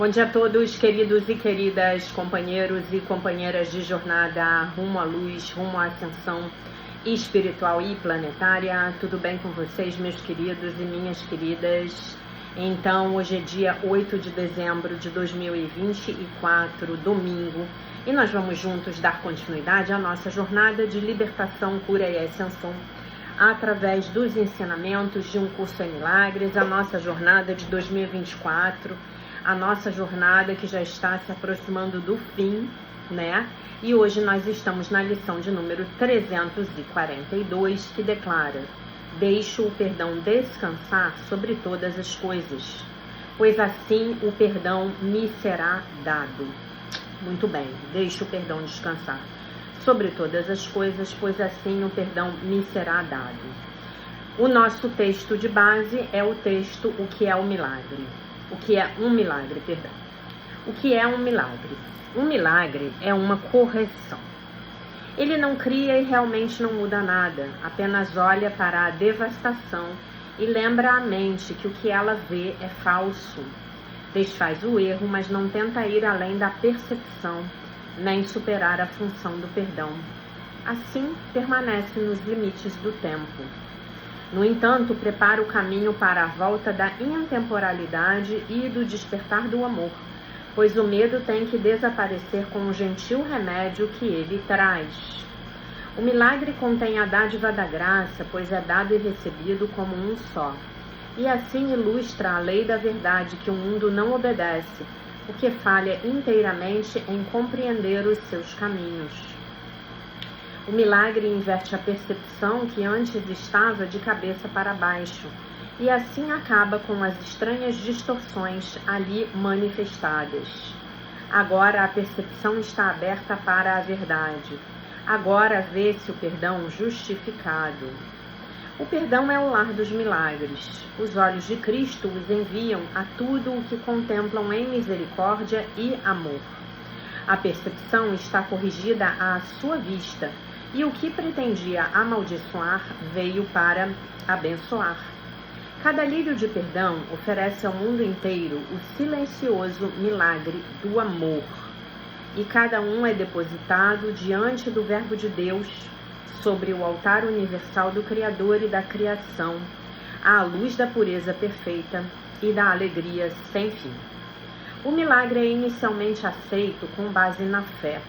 Bom dia a todos, queridos e queridas, companheiros e companheiras de jornada rumo à luz, rumo à ascensão espiritual e planetária. Tudo bem com vocês, meus queridos e minhas queridas? Então, hoje é dia 8 de dezembro de 2024, domingo, e nós vamos juntos dar continuidade à nossa jornada de libertação, cura e ascensão através dos ensinamentos de um curso em milagres, a nossa jornada de 2024, a nossa jornada que já está se aproximando do fim, né? E hoje nós estamos na lição de número 342, que declara: deixo o perdão descansar sobre todas as coisas, pois assim o perdão me será dado. Muito bem, deixo o perdão descansar sobre todas as coisas, pois assim o perdão me será dado. O nosso texto de base é o texto O que é o milagre? O que é um milagre, perdão. O que é um milagre? Um milagre é uma correção. Ele não cria e realmente não muda nada, apenas olha para a devastação e lembra à mente que o que ela vê é falso. Desfaz o erro, mas não tenta ir além da percepção, nem superar a função do perdão. Assim, permanece nos limites do tempo. No entanto, prepara o caminho para a volta da intemporalidade e do despertar do amor, pois o medo tem que desaparecer com o gentil remédio que ele traz. O milagre contém a dádiva da graça, pois é dado e recebido como um só. E assim ilustra a lei da verdade que o mundo não obedece, porque falha inteiramente em compreender os seus caminhos. O milagre inverte a percepção que antes estava de cabeça para baixo, e assim acaba com as estranhas distorções ali manifestadas. Agora a percepção está aberta para a verdade. Agora vê-se o perdão justificado. O perdão é o lar dos milagres. Os olhos de Cristo os enviam a tudo o que contemplam em misericórdia e amor. A percepção está corrigida à sua vista, e o que pretendia amaldiçoar veio para abençoar. Cada lírio de perdão oferece ao mundo inteiro o silencioso milagre do amor, e cada um é depositado diante do Verbo de Deus, sobre o altar universal do Criador e da criação, à luz da pureza perfeita e da alegria sem fim. O milagre é inicialmente aceito com base na fé,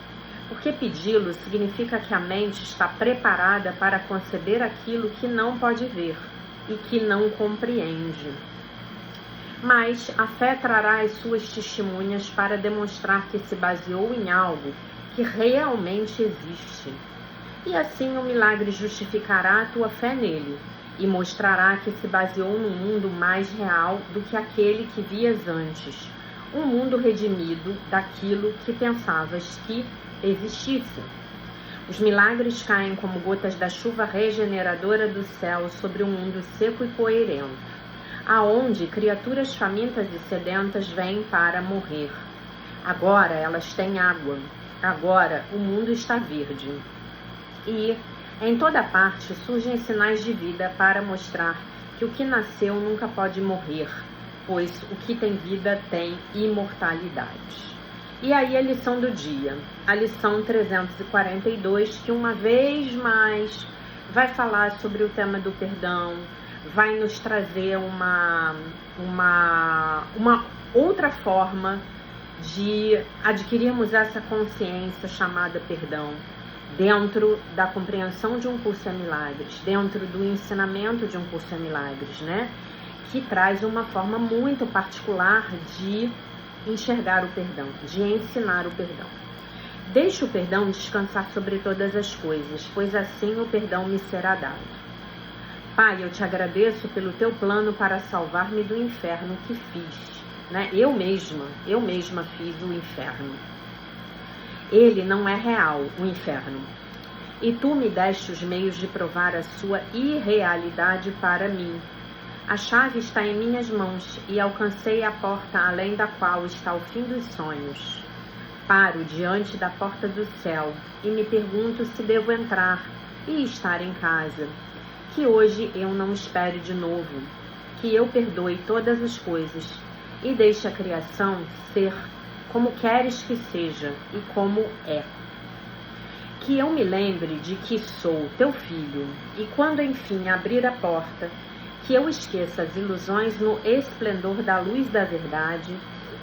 porque pedi-lo significa que a mente está preparada para conceber aquilo que não pode ver e que não compreende. Mas a fé trará as suas testemunhas para demonstrar que se baseou em algo que realmente existe. E assim o milagre justificará a tua fé nele e mostrará que se baseou num mundo mais real do que aquele que vias antes, um mundo redimido daquilo que pensavas que existisse. Os milagres caem como gotas da chuva regeneradora do céu sobre um mundo seco e poeirento, aonde criaturas famintas e sedentas vêm para morrer. Agora elas têm água, agora o mundo está verde. E em toda parte surgem sinais de vida para mostrar que o que nasceu nunca pode morrer, pois o que tem vida tem imortalidade. E aí a lição do dia, a lição 342, que uma vez mais vai falar sobre o tema do perdão, vai nos trazer uma outra forma de adquirirmos essa consciência chamada perdão, dentro da compreensão de um curso em milagres, dentro do ensinamento de um curso em milagres, né? Que traz uma forma muito particular de enxergar o perdão, de ensinar o perdão. Deixe o perdão descansar sobre todas as coisas, pois assim o perdão me será dado. Pai, eu te agradeço pelo teu plano para salvar-me do inferno que fiz, né? Eu mesma fiz o inferno. Ele não é real, o inferno. E tu me deste os meios de provar a sua irrealidade para mim. A chave está em minhas mãos e alcancei a porta além da qual está o fim dos sonhos. Paro diante da porta do céu e me pergunto se devo entrar e estar em casa. Que hoje eu não espere de novo, que eu perdoe todas as coisas e deixe a criação ser como queres que seja e como é. Que eu me lembre de que sou teu filho, e quando enfim abrir a porta, que eu esqueça as ilusões no esplendor da luz da verdade,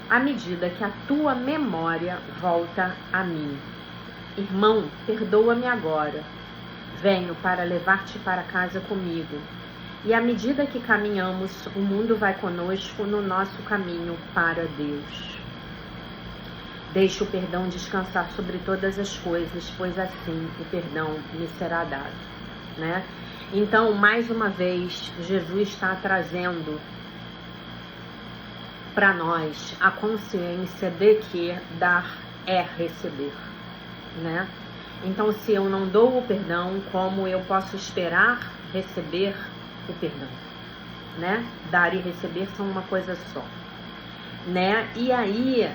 à medida que a tua memória volta a mim. Irmão, perdoa-me agora. Venho para levar-te para casa comigo. E à medida que caminhamos, o mundo vai conosco no nosso caminho para Deus. Deixe o perdão descansar sobre todas as coisas, pois assim o perdão me será dado, né? Então, mais uma vez, Jesus está trazendo para nós a consciência de que dar é receber, né? Então, se eu não dou o perdão, como eu posso esperar receber o perdão, né? Dar e receber são uma coisa só, né? E aí,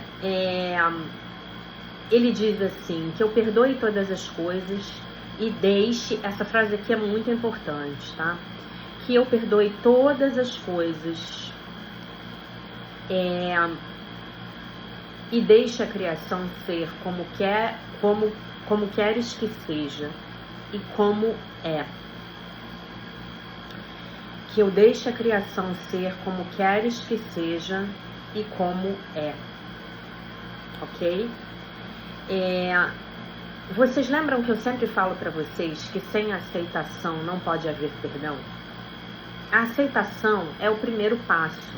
ele diz assim, que eu perdoe todas as coisas e deixe, essa frase aqui é muito importante, tá? Que eu perdoe todas as coisas e deixe a criação ser como queres que seja e como é. Que eu deixe a criação ser como queres que seja e como é. Ok? Vocês lembram que eu sempre falo para vocês que sem aceitação não pode haver perdão? A aceitação é o primeiro passo.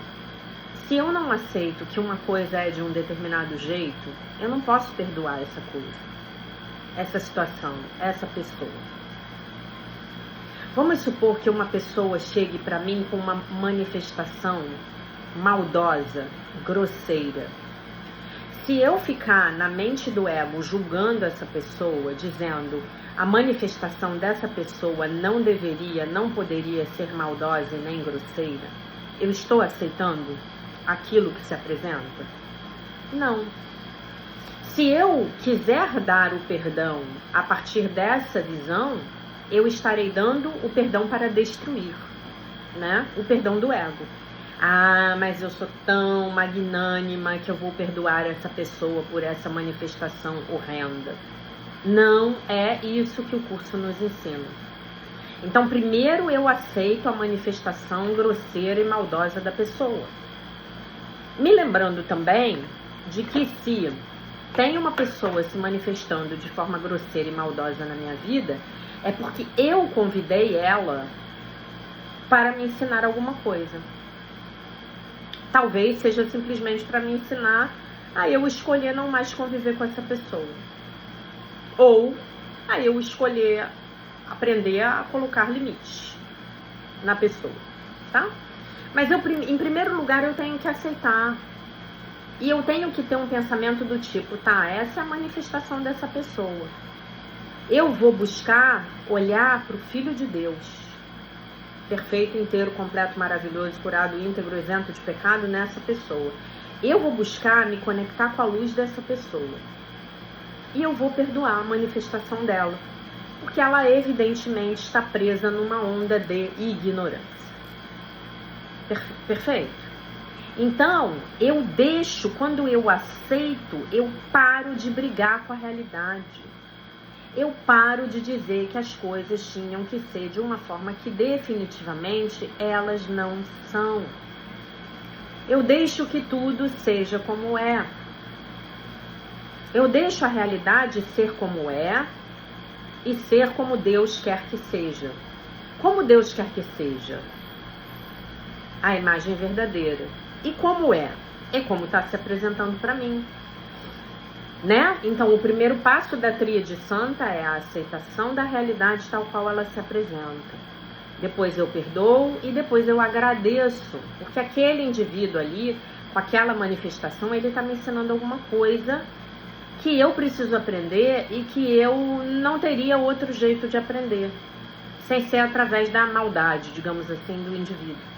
Se eu não aceito que uma coisa é de um determinado jeito, eu não posso perdoar essa coisa, essa situação, essa pessoa. Vamos supor que uma pessoa chegue para mim com uma manifestação maldosa, grosseira. Se eu ficar na mente do ego julgando essa pessoa, dizendo a manifestação dessa pessoa não deveria, não poderia ser maldosa e nem grosseira, eu estou aceitando aquilo que se apresenta? Não. Se eu quiser dar o perdão a partir dessa visão, eu estarei dando o perdão para destruir, né? O perdão do ego. Ah, mas eu sou tão magnânima que eu vou perdoar essa pessoa por essa manifestação horrenda. Não é isso que o curso nos ensina. Então, primeiro eu aceito a manifestação grosseira e maldosa da pessoa. Me lembrando também de que se tem uma pessoa se manifestando de forma grosseira e maldosa na minha vida, é porque eu convidei ela para me ensinar alguma coisa. Talvez seja simplesmente para me ensinar a eu escolher não mais conviver com essa pessoa. Ou a eu escolher aprender a colocar limites na pessoa, tá? Mas em primeiro lugar eu tenho que aceitar. E eu tenho que ter um pensamento do tipo, tá, essa é a manifestação dessa pessoa. Eu vou buscar olhar para o Filho de Deus, perfeito, inteiro, completo, maravilhoso, curado, íntegro, isento de pecado nessa pessoa. Eu vou buscar me conectar com a luz dessa pessoa. E eu vou perdoar a manifestação dela, porque ela evidentemente está presa numa onda de ignorância. Perfeito? Então, eu deixo, quando eu aceito, eu paro de brigar com a realidade. Eu paro de dizer que as coisas tinham que ser de uma forma que definitivamente elas não são. Eu deixo que tudo seja como é. Eu deixo a realidade ser como é e ser como Deus quer que seja. Como Deus quer que seja? A imagem verdadeira. E como é? É como está se apresentando para mim. Né? Então, o primeiro passo da tríade santa é a aceitação da realidade tal qual ela se apresenta. Depois eu perdoo e depois eu agradeço, porque aquele indivíduo ali, com aquela manifestação, ele está me ensinando alguma coisa que eu preciso aprender e que eu não teria outro jeito de aprender, sem ser através da maldade, digamos assim, do indivíduo.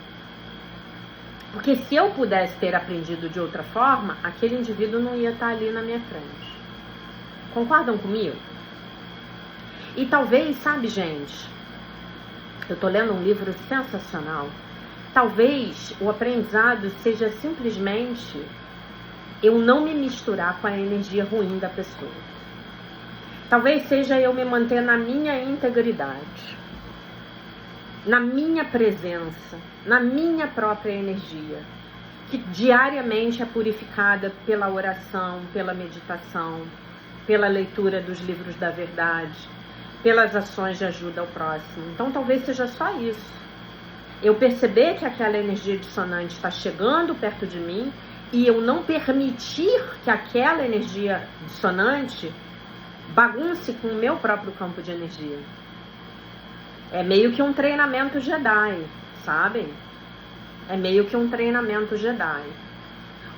Porque se eu pudesse ter aprendido de outra forma, aquele indivíduo não ia estar ali na minha frente. Concordam comigo? E talvez, sabe, gente, eu tô lendo um livro sensacional. talvez o aprendizado seja simplesmente eu não me misturar com a energia ruim da pessoa. Talvez seja eu me manter na minha integridade, na minha presença, na minha própria energia, que diariamente é purificada pela oração, pela meditação, pela leitura dos livros da verdade, pelas ações de ajuda ao próximo. Então talvez seja só isso. Eu perceber que aquela energia dissonante está chegando perto de mim e eu não permitir que aquela energia dissonante bagunce com o meu próprio campo de energia. É meio que um treinamento Jedi, sabem? É meio que um treinamento Jedi.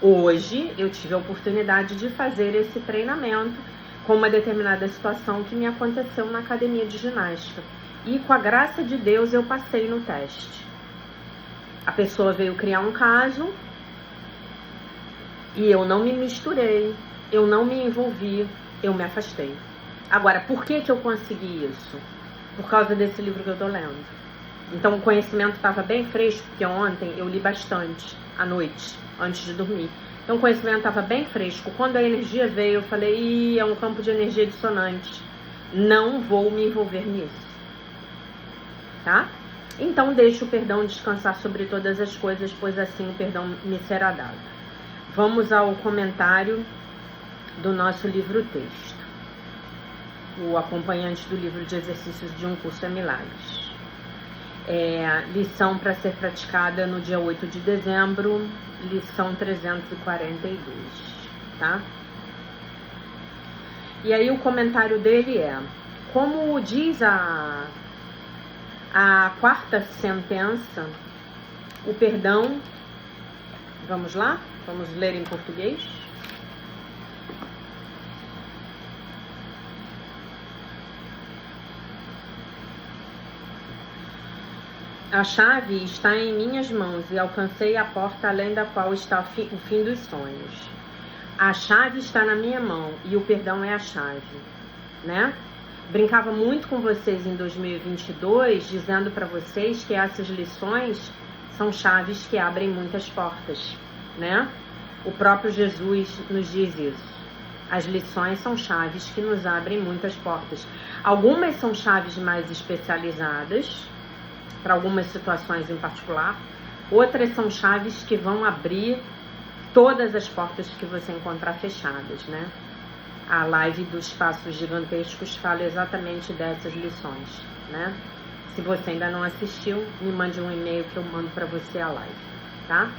Hoje eu tive a oportunidade de fazer esse treinamento com uma determinada situação que me aconteceu na academia de ginástica. E com a graça de Deus eu passei no teste. A pessoa veio criar um caso e eu não me misturei, eu não me envolvi, eu me afastei. Agora, por que eu consegui isso? Por causa desse livro que eu tô lendo. Então o conhecimento estava bem fresco, porque ontem eu li bastante à noite, antes de dormir. Então o conhecimento estava bem fresco. Quando a energia veio, eu falei, é um campo de energia dissonante. Não vou me envolver nisso. Tá? Então deixe o perdão descansar sobre todas as coisas, pois assim o perdão me será dado. Vamos ao comentário do nosso livro-texto. O acompanhante do livro de exercícios de um curso é Milagres. Lição para ser praticada no dia 8 de dezembro, lição 342, tá? E aí o comentário dele é: como diz a quarta sentença, o perdão, vamos lá? Vamos ler em português? A chave está em minhas mãos e alcancei a porta além da qual está o fim dos sonhos. A chave está na minha mão e o perdão é a chave, né? Brincava muito com vocês em 2022, dizendo para vocês que essas lições são chaves que abrem muitas portas, né? O próprio Jesus nos diz isso. As lições são chaves que nos abrem muitas portas. Algumas são chaves mais especializadas, para algumas situações em particular. Outras são chaves que vão abrir todas as portas que você encontrar fechadas, né? A live dos passos gigantescos fala exatamente dessas lições, né? Se você ainda não assistiu, me mande um e-mail que eu mando para você a live, tá?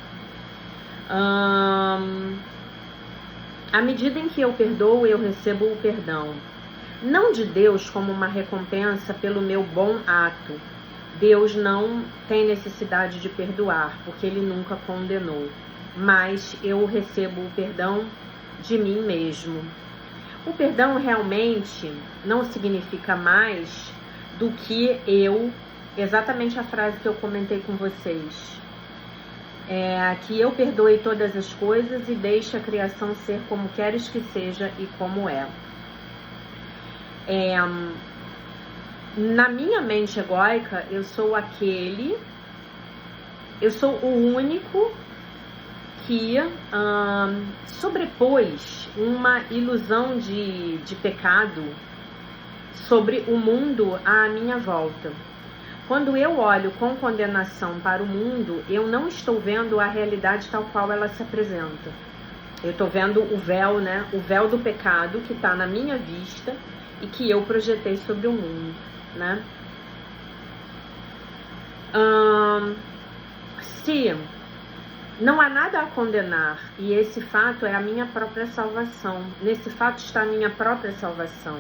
À medida em que eu perdoo, eu recebo o perdão. Não de Deus como uma recompensa pelo meu bom ato. Deus não tem necessidade de perdoar, porque Ele nunca condenou. Mas eu recebo o perdão de mim mesmo. O perdão realmente não significa mais do que exatamente a frase que eu comentei com vocês. Que eu perdoe todas as coisas e deixe a criação ser como queres que seja e como é. Na minha mente egóica, eu sou o único que sobrepôs uma ilusão de pecado sobre o mundo à minha volta. Quando eu olho com condenação para o mundo, eu não estou vendo a realidade tal qual ela se apresenta. Eu estou vendo o véu, né? O véu do pecado que está na minha vista e que eu projetei sobre o mundo, né? Se não há nada a condenar e esse fato é a minha própria salvação, nesse fato está a minha própria salvação.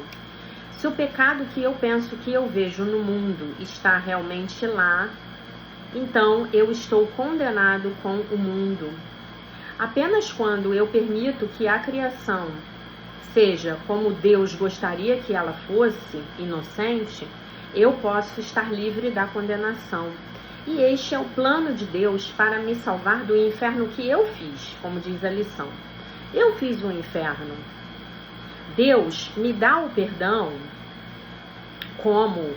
Se o pecado que eu penso que eu vejo no mundo está realmente lá, então eu estou condenado com o mundo. Apenas quando eu permito que a criação seja como Deus gostaria que ela fosse, inocente, eu posso estar livre da condenação. E este é o plano de Deus para me salvar do inferno que eu fiz, como diz a lição. Eu fiz o inferno. Deus me dá o perdão como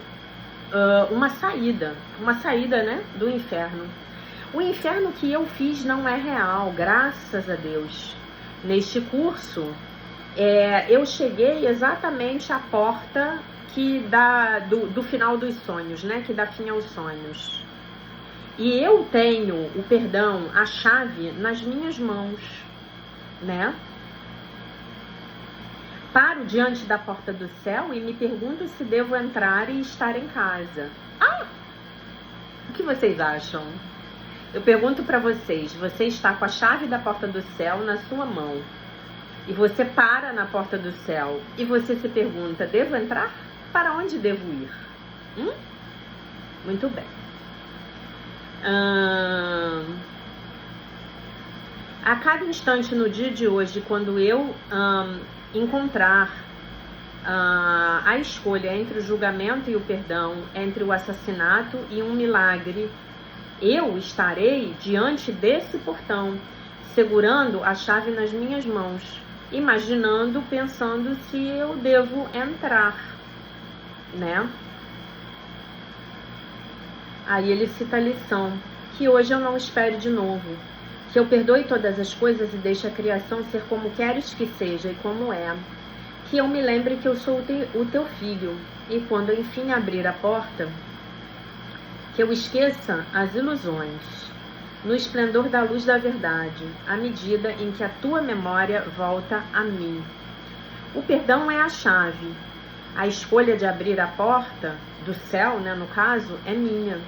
uma saída, né, do inferno. O inferno que eu fiz não é real, graças a Deus. Neste curso, eu cheguei exatamente à porta que dá do final dos sonhos, né? Que dá fim aos sonhos. E eu tenho o perdão, a chave nas minhas mãos, né? Paro diante da porta do céu e me pergunto se devo entrar e estar em casa. O que vocês acham? Eu pergunto para vocês, você está com a chave da porta do céu na sua mão e você para na porta do céu e você se pergunta, devo entrar? Para onde devo ir? Muito bem. A cada instante no dia de hoje, quando eu encontrar a escolha entre o julgamento e o perdão, entre o assassinato e um milagre, eu estarei diante desse portão, segurando a chave nas minhas mãos, imaginando, pensando se eu devo entrar, né? Aí ele cita a lição, que hoje eu não espere de novo, que eu perdoe todas as coisas e deixe a criação ser como queres que seja e como é, que eu me lembre que eu sou o teu filho, e quando enfim abrir a porta, que eu esqueça as ilusões, no esplendor da luz da verdade, à medida em que a tua memória volta a mim. O perdão é a chave. A escolha de abrir a porta do céu, né, no caso, é minha.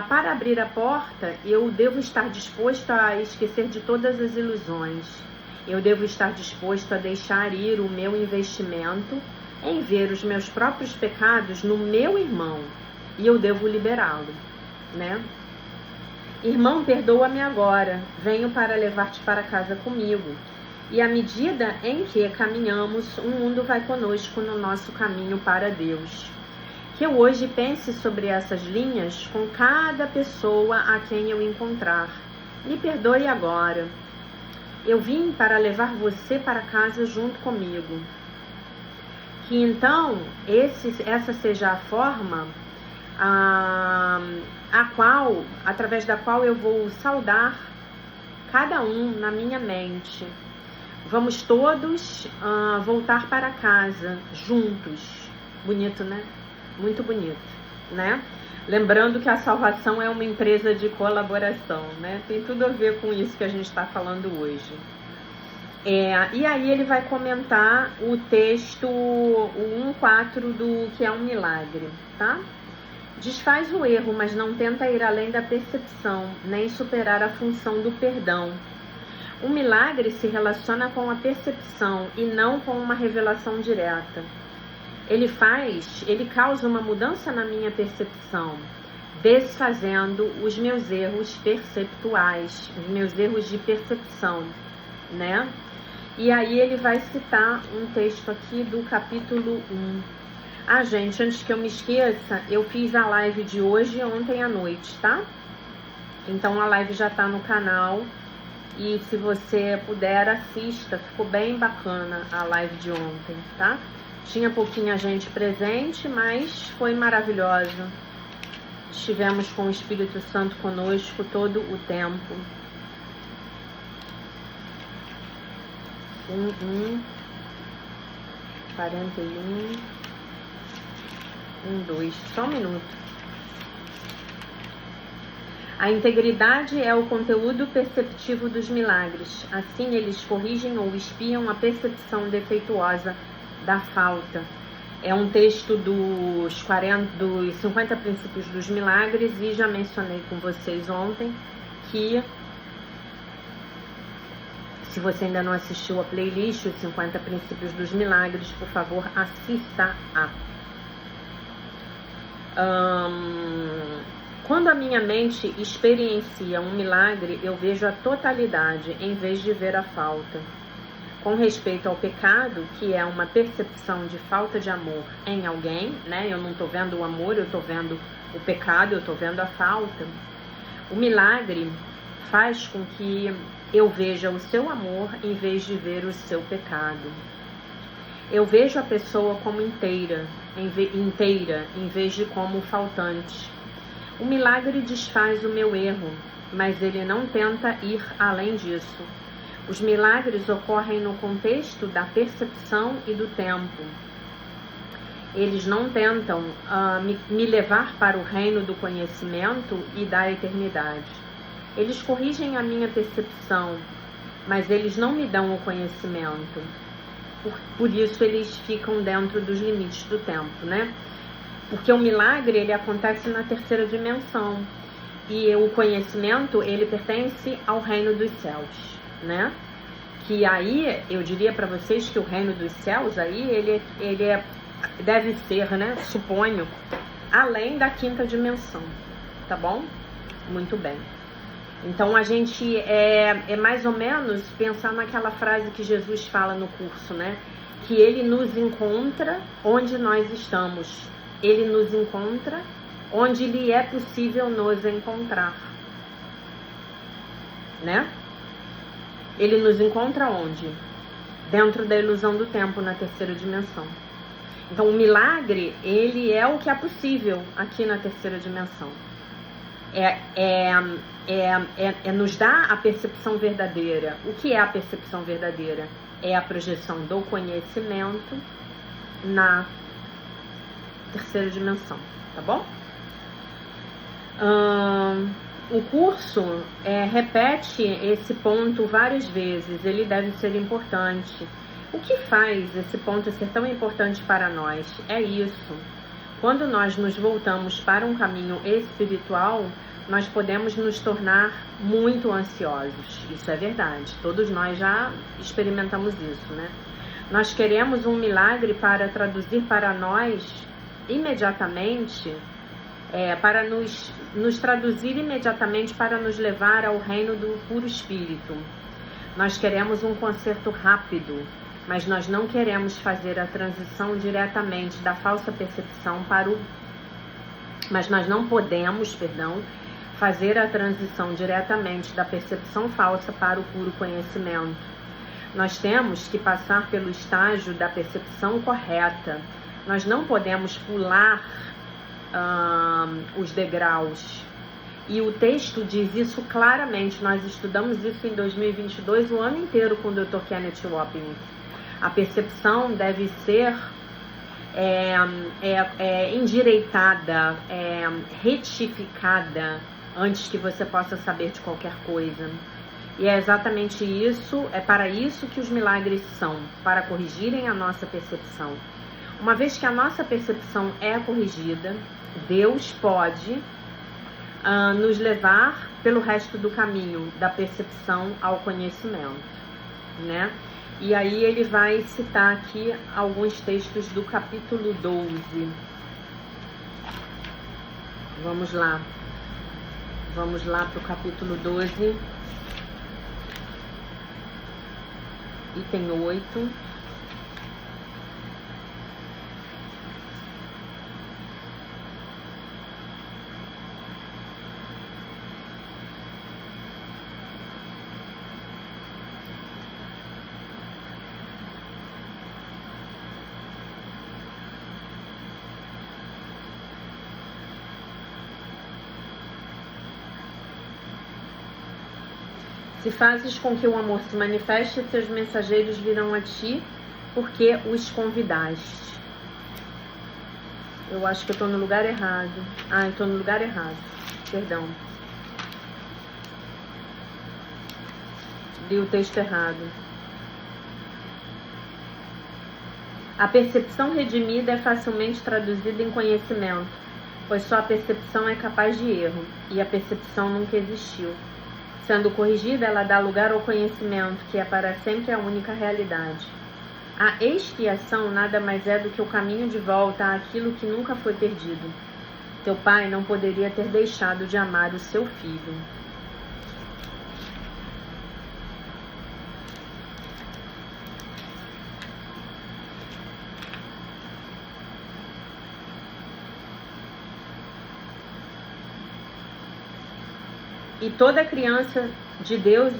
Para abrir a porta, eu devo estar disposto a esquecer de todas as ilusões. Eu devo estar disposto a deixar ir o meu investimento em ver os meus próprios pecados no meu irmão. E eu devo liberá-lo, né? Irmão, perdoa-me agora. Venho para levar-te para casa comigo. E à medida em que caminhamos, o mundo vai conosco no nosso caminho para Deus. Que eu hoje pense sobre essas linhas com cada pessoa a quem eu encontrar. Me perdoe agora. Eu vim para levar você para casa junto comigo. Que então essa seja a forma através da qual eu vou saudar cada um na minha mente. Vamos todos voltar para casa juntos. Bonito, né? Muito bonito, né? Lembrando que a salvação é uma empresa de colaboração, né? Tem tudo a ver com isso que a gente está falando hoje. E aí ele vai comentar o texto, o 1:4 do que é um milagre, tá? Desfaz o erro, mas não tenta ir além da percepção, nem superar a função do perdão. O milagre se relaciona com a percepção e não com uma revelação direta. Ele causa uma mudança na minha percepção, desfazendo os meus erros perceptuais, os meus erros de percepção, né? E aí ele vai citar um texto aqui do capítulo 1. Gente, antes que eu me esqueça, eu fiz a live de hoje ontem à noite, tá? Então a live já tá no canal. E se você puder, assista. Ficou bem bacana a live de ontem, tá? Tinha pouquinha gente presente, mas foi maravilhosa. Estivemos com o Espírito Santo conosco todo o tempo. 41, 2, só um minuto. A integridade é o conteúdo perceptivo dos milagres. Assim, eles corrigem ou espiam a percepção defeituosa da falta. É um texto dos 50 princípios dos milagres, e já mencionei com vocês ontem que, se você ainda não assistiu a playlist, os 50 princípios dos milagres, por favor, assista-a. Quando a minha mente experiencia um milagre, eu vejo a totalidade em vez de ver a falta. Com respeito ao pecado, que é uma percepção de falta de amor em alguém, né? Eu não estou vendo o amor, eu estou vendo o pecado, eu estou vendo a falta. O milagre faz com que eu veja o seu amor em vez de ver o seu pecado. Eu vejo a pessoa como inteira, em vez de como faltante. O milagre desfaz o meu erro, mas ele não tenta ir além disso. Os milagres ocorrem no contexto da percepção e do tempo. Eles não tentam me levar para o reino do conhecimento e da eternidade. Eles corrigem a minha percepção, mas eles não me dão o conhecimento. Por isso eles ficam dentro dos limites do tempo, né? Porque o milagre, ele acontece na terceira dimensão. E o conhecimento, ele pertence ao reino dos céus, né? Que aí, eu diria para vocês que o reino dos céus, aí, deve ser, né? Suponho, além da quinta dimensão, tá bom? Muito bem. Então, a gente é mais ou menos pensar naquela frase que Jesus fala no curso, né? Que ele nos encontra onde nós estamos. Ele nos encontra onde lhe é possível nos encontrar, né? Ele nos encontra onde? Dentro da ilusão do tempo, na terceira dimensão. Então, o milagre, ele é o que é possível aqui na terceira dimensão. Nos dá a percepção verdadeira. O que é a percepção verdadeira? É a projeção do conhecimento na terceira dimensão, tá bom? O curso repete esse ponto várias vezes, ele deve ser importante. O que faz esse ponto ser tão importante para nós? É isso. Quando nós nos voltamos para um caminho espiritual, nós podemos nos tornar muito ansiosos. Isso é verdade. Todos nós já experimentamos isso, né? Nós queremos um milagre para traduzir para nós imediatamente, para nos traduzir imediatamente para nos levar ao reino do puro espírito. Nós queremos um conserto rápido, mas nós não queremos fazer a transição diretamente da falsa percepção para o... Mas nós não podemos, fazer a transição diretamente da percepção falsa para o puro conhecimento. Nós temos que passar pelo estágio da percepção correta. Nós não podemos pular os degraus. E o texto diz isso claramente. Nós estudamos isso em 2022, o ano inteiro, com o Dr. Kenneth Wapnick. A percepção deve ser endireitada, retificada, antes que você possa saber de qualquer coisa. E é exatamente isso, é para isso que os milagres são, para corrigirem a nossa percepção. Uma vez que a nossa percepção é corrigida, Deus pode nos levar pelo resto do caminho, da percepção ao conhecimento, né? E aí ele vai citar aqui alguns textos do capítulo 12. Vamos lá para o capítulo 12, item 8. Se fazes com que o amor se manifeste, seus mensageiros virão a ti, porque os convidaste. Eu acho que eu estou no lugar errado. Eu estou no lugar errado. Perdão. Li o texto errado. A percepção redimida é facilmente traduzida em conhecimento, pois só a percepção é capaz de erro, e a percepção nunca existiu. Sendo corrigida, ela dá lugar ao conhecimento, que é para sempre a única realidade. A expiação nada mais é do que o caminho de volta àquilo que nunca foi perdido. Teu pai não poderia ter deixado de amar o seu filho. E toda criança de Deus,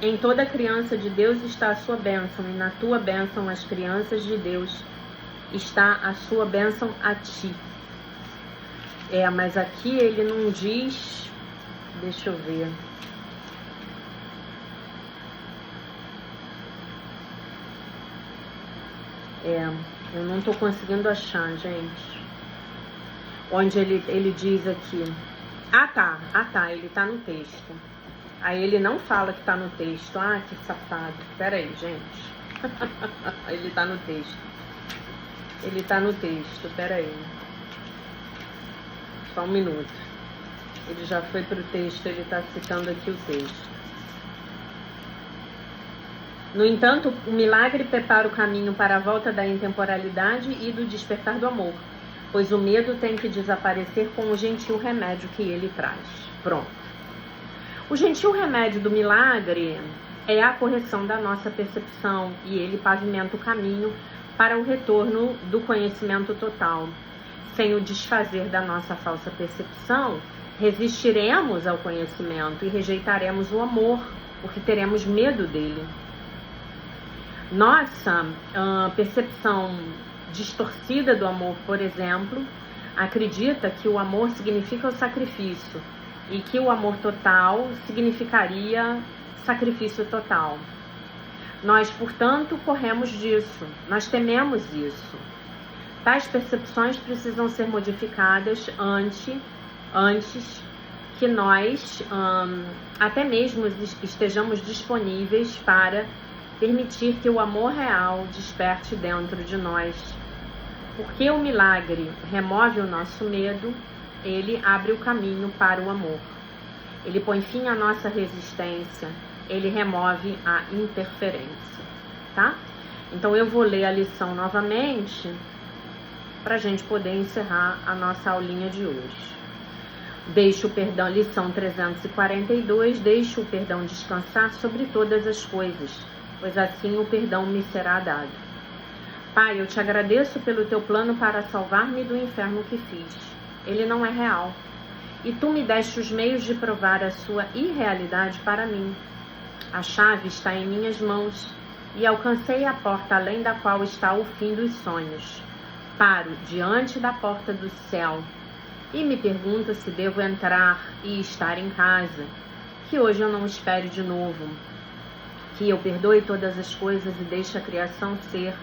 em toda criança de Deus está a sua bênção, e na tua bênção, as crianças de Deus, está a sua bênção a ti. Mas aqui ele não diz... Deixa eu ver. Eu não tô conseguindo achar, gente. Onde ele diz aqui. Ah, tá, ele tá no texto. Aí ele não fala que tá no texto. Ah, que safado. Pera aí, gente. Ele tá no texto. Ele tá no texto, pera aí. Só um minuto. Ele já foi pro texto, ele tá citando aqui o texto. No entanto, o milagre prepara o caminho para a volta da intemporalidade e do despertar do amor, pois o medo tem que desaparecer com o gentil remédio que ele traz. Pronto. O gentil remédio do milagre é a correção da nossa percepção e ele pavimenta o caminho para o retorno do conhecimento total. Sem o desfazer da nossa falsa percepção, resistiremos ao conhecimento e rejeitaremos o amor, porque teremos medo dele. Nossa percepção distorcida do amor, por exemplo, acredita que o amor significa o sacrifício e que o amor total significaria sacrifício total. Nós, portanto, corremos disso, nós tememos isso. Tais percepções precisam ser modificadas antes que nós até mesmo estejamos disponíveis para permitir que o amor real desperte dentro de nós. Porque o milagre remove o nosso medo, ele abre o caminho para o amor. Ele põe fim à nossa resistência, ele remove a interferência, tá? Então eu vou ler a lição novamente para a gente poder encerrar a nossa aulinha de hoje. Deixe o perdão, lição 342, deixe o perdão descansar sobre todas as coisas, pois assim o perdão me será dado. Pai, eu te agradeço pelo teu plano para salvar-me do inferno que fiz. Ele não é real. E tu me deste os meios de provar a sua irrealidade para mim. A chave está em minhas mãos e alcancei a porta além da qual está o fim dos sonhos. Paro diante da porta do céu e me pergunto se devo entrar e estar em casa, que hoje eu não espere de novo, que eu perdoe todas as coisas e deixe a criação ser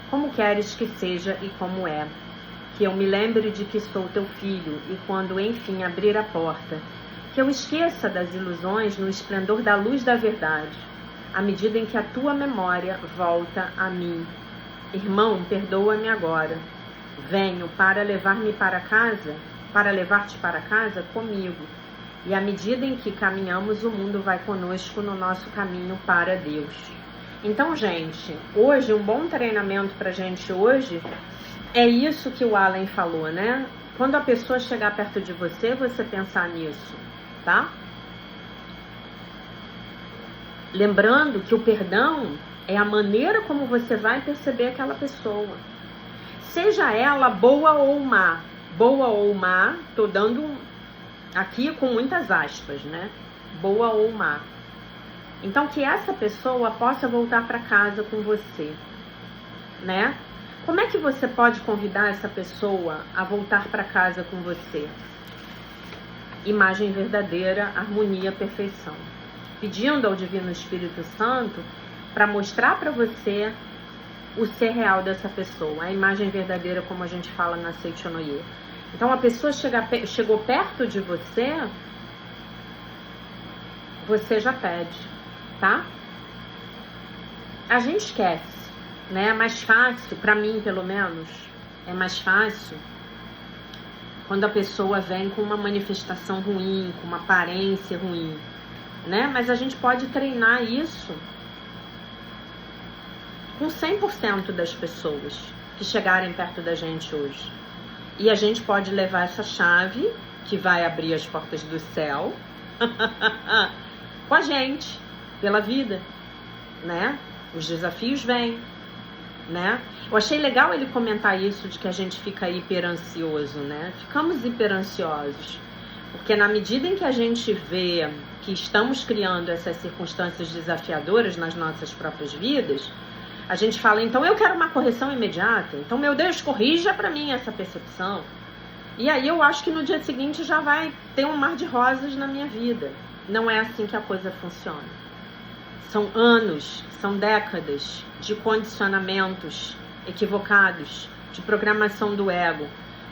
como queres que seja e como é, que eu me lembre de que sou teu filho e quando enfim abrir a porta, que eu esqueça das ilusões no esplendor da luz da verdade, à medida em que a tua memória volta a mim. Irmão, perdoa-me agora. Venho para levar-me para casa, para levar-te para casa comigo. E à medida em que caminhamos, o mundo vai conosco no nosso caminho para Deus. Então, gente, hoje, um bom treinamento pra gente hoje é isso que o Allen falou, né? Quando a pessoa chegar perto de você, você pensar nisso, tá? Lembrando que o perdão é a maneira como você vai perceber aquela pessoa. Seja ela boa ou má. Boa ou má, tô dando aqui com muitas aspas, né? Boa ou má. Então, que essa pessoa possa voltar para casa com você, né? Como é que você pode convidar essa pessoa a voltar para casa com você? Imagem verdadeira, harmonia, perfeição. Pedindo ao Divino Espírito Santo para mostrar para você o ser real dessa pessoa, a imagem verdadeira, como a gente fala na Seichonoye. Então, a pessoa chegou perto de você, você já pede, tá? A gente esquece, né? É mais fácil, pra mim pelo menos, é mais fácil quando a pessoa vem com uma manifestação ruim, com uma aparência ruim, né? Mas a gente pode treinar isso com 100% das pessoas que chegarem perto da gente hoje. E a gente pode levar essa chave, que vai abrir as portas do céu, com a gente, pela vida, né? Os desafios vêm, né? Eu achei legal ele comentar isso, de que a gente fica hiperansioso, né? Ficamos hiperansiosos, porque na medida em que a gente vê que estamos criando essas circunstâncias desafiadoras nas nossas próprias vidas, a gente fala, então eu quero uma correção imediata. Então, meu Deus, corrija para mim essa percepção. E aí eu acho que no dia seguinte já vai ter um mar de rosas na minha vida. Não é assim que a coisa funciona. São anos, são décadas de condicionamentos equivocados, de programação do ego,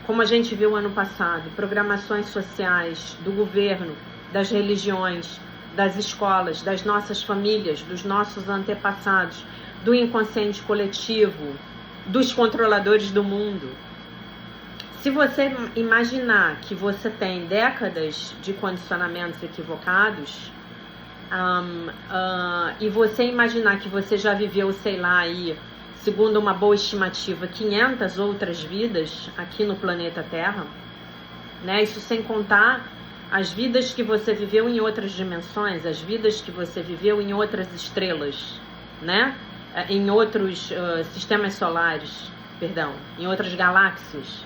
como a gente viu ano passado, programações sociais, do governo, das religiões, das escolas, das nossas famílias, dos nossos antepassados, do inconsciente coletivo, dos controladores do mundo. Se você imaginar que você tem décadas de condicionamentos equivocados, e você imaginar que você já viveu, sei lá, aí, segundo uma boa estimativa, 500 outras vidas aqui no planeta Terra, né? Isso sem contar as vidas que você viveu em outras dimensões, as vidas que você viveu em outras estrelas, né? Em outros sistemas solares, perdão, em outras galáxias,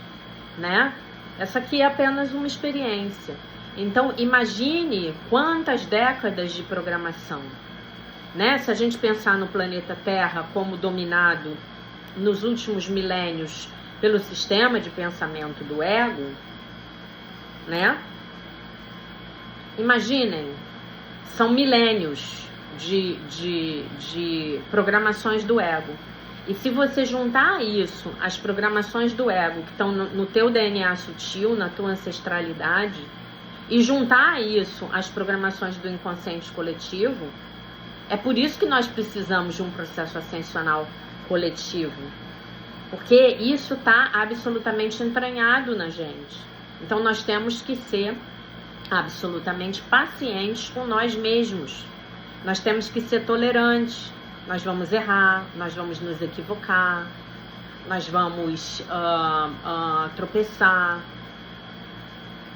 né? Essa aqui é apenas uma experiência. Então, imagine quantas décadas de programação, né? Se a gente pensar no planeta Terra como dominado nos últimos milênios pelo sistema de pensamento do ego, né? Imaginem, são milênios de programações do ego. E se você juntar isso, as programações do ego que estão no teu DNA sutil, na tua ancestralidade, e juntar isso às programações do inconsciente coletivo, é por isso que nós precisamos de um processo ascensional coletivo. Porque isso está absolutamente entranhado na gente. Então nós temos que ser absolutamente pacientes com nós mesmos. Nós temos que ser tolerantes. Nós vamos errar, nós vamos nos equivocar, nós vamos tropeçar.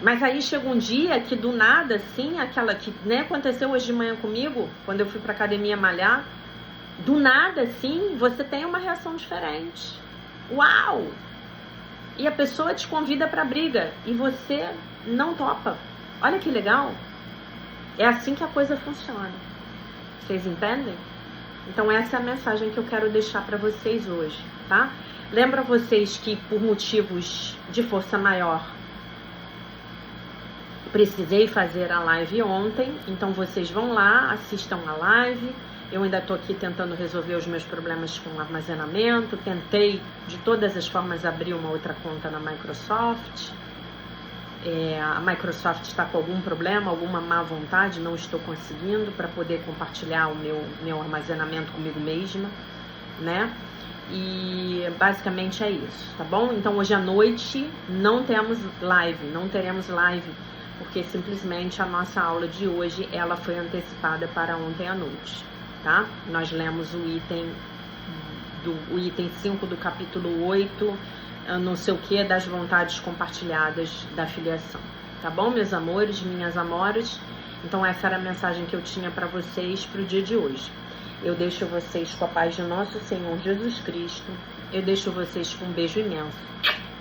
Mas aí chega um dia que do nada, assim, aquela que nem aconteceu hoje de manhã comigo, quando eu fui pra academia malhar, do nada, assim, você tem uma reação diferente. Uau! E a pessoa te convida pra briga e você não topa. Olha que legal. É assim que a coisa funciona. Vocês entendem? Então essa é a mensagem que eu quero deixar para vocês hoje, tá? Lembro a vocês que por motivos de força maior precisei fazer a live ontem, então vocês vão lá, assistam a live. Eu ainda tô aqui tentando resolver os meus problemas com armazenamento, tentei de todas as formas abrir uma outra conta na Microsoft. A Microsoft está com algum problema, alguma má vontade, não estou conseguindo para poder compartilhar o meu armazenamento comigo mesma, né? E basicamente é isso, tá bom? Então hoje à noite não teremos live, porque simplesmente a nossa aula de hoje, ela foi antecipada para ontem à noite, tá? Nós lemos o item 5 do capítulo 8, não sei o que, das vontades compartilhadas da filiação, tá bom, meus amores, minhas amoras? Então essa era a mensagem que eu tinha para vocês para o dia de hoje. Eu deixo vocês com a paz de nosso Senhor Jesus Cristo, eu deixo vocês com um beijo imenso,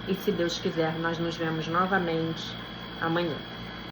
e se Deus quiser, nós nos vemos novamente amanhã.